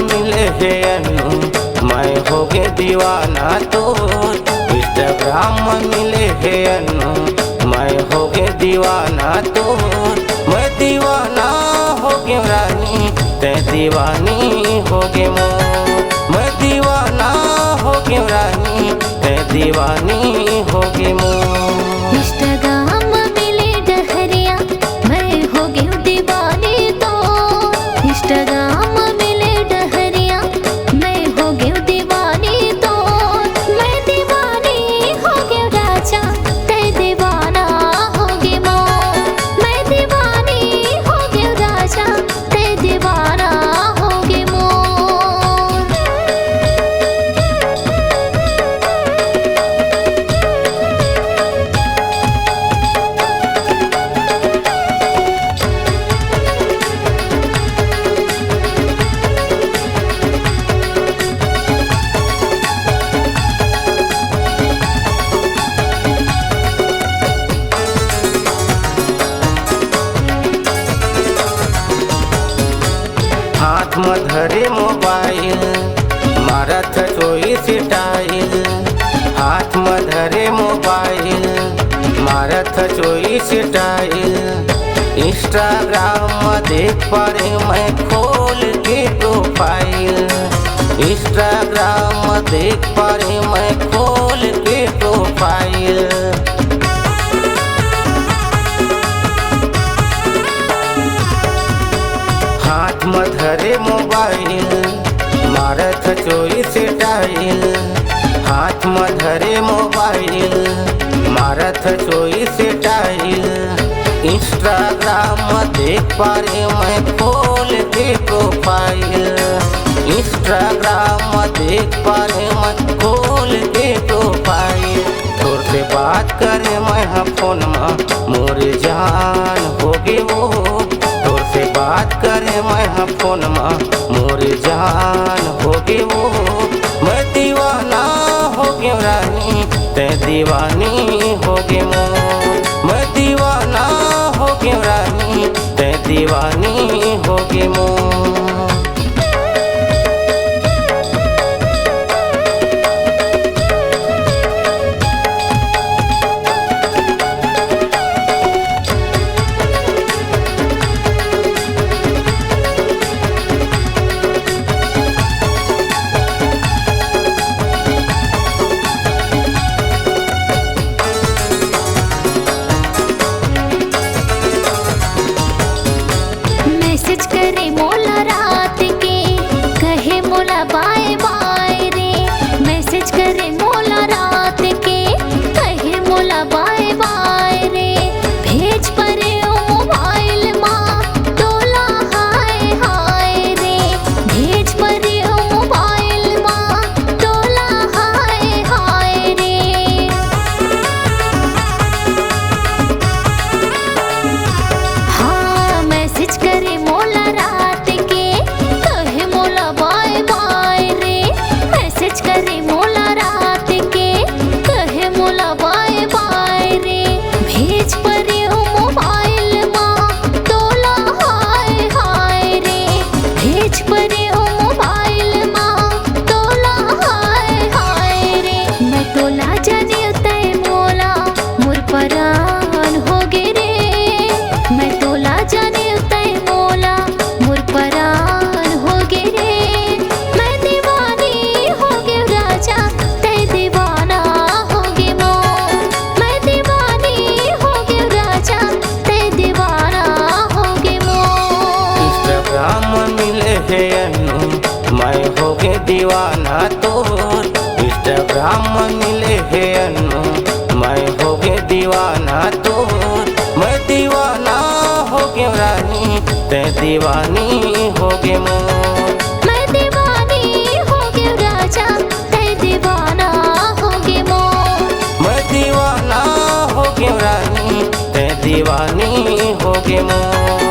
मिले है अनु मैं हो गए दीवाना तो। इंस्टाग्राम मिले है अनु मैं हो गए दीवाना तो। मैं दीवाना हो गया रानी ते दीवानी हो गए मोर। मैं दीवाना हो गया रानी ते दीवानी हो गए मोर। इंस्टाग्राम मिले डहरिया मैं हो गई दीवानी तो। इंस्टाग्राम मिले डहरिया मैं हो गई दीवानी तो। मैं दीवानी हो गई राजा ते दीवाना हो गई मोर। मैं दीवानी हो गई राजा ते दीवाना हो गई मोर। हाथ में धरे मोबाइल मारत चोई स्टाइल। हाथ में धरे मोबाइल मारत चोई स्टाइल। इंस्टाग्राम में देख पारे मैं खोल के प्रोफाइल। इंस्टाग्राम में देख पारे मैं खोल के प्रोफाइल। हाथ में धरे मोबाइल मारत चोई स्टाइल। हाथ में धरे मोबाइल मारत चोई स्टाइल। इंस्टाग्राम में देख पारे मैं खोल के प्रोफाइल। इंस्टाग्राम में देख पारे मैं खोल के प्रोफाइल। तोर से बात करे मैं हाँ फोन में मोर जान हो गए वो। तोर से बात करे मैं हाँ फोन में मोर जान हो गए वो। मैं दीवाना हो गया रानी ते दीवानी हो गए मोर। मैं दीवाना हो गया रानी ते दीवानी हो गए मोर। मैसेज करे मोला रात के कहे मोला बाय बाय रे। मैसेज करे मोला रात के कहे मोला बाय बाय रे। भेज परे ओ मोबाइल माँ तोला हाय हाय रे। भेज परे ओ मोबाइल माँ तोला हाय हाय रे। हाँ मैसेज करे मोला रात के कहे मोला बाय बाय रे। मैसेज करे मोला रात के कहे मोला बाय बाय रे। भेज परे ओ मोबाइल माँ तोला हाय हाय रे। भेज परे ओ मोबाइल माँ तोला हाय हाय रे। मैं तोला जाने तय मोला मोर परान हो गे रे। मैं तोला जाने तय मोला मोर परान हो गे रे। मैं दीवानी हो गे राजा तय दीवाना हो गे मोर। मैं दीवानी हो गे राजा तय दीवाना हो गे मोर। इंस्टाग्राम मिले है अनु मैं हो गए दीवाना तो। इंस्टाग्राम मिले है अनु मैं हो गए दीवाना तो। मैं दीवाना हो गया रानी ते दीवानी हो गए मोर। मैं दीवानी हो गई राजा तय दीवाना हो गे मोर। मैं दीवाना हो गया रानी ते दीवानी हो गए मोर।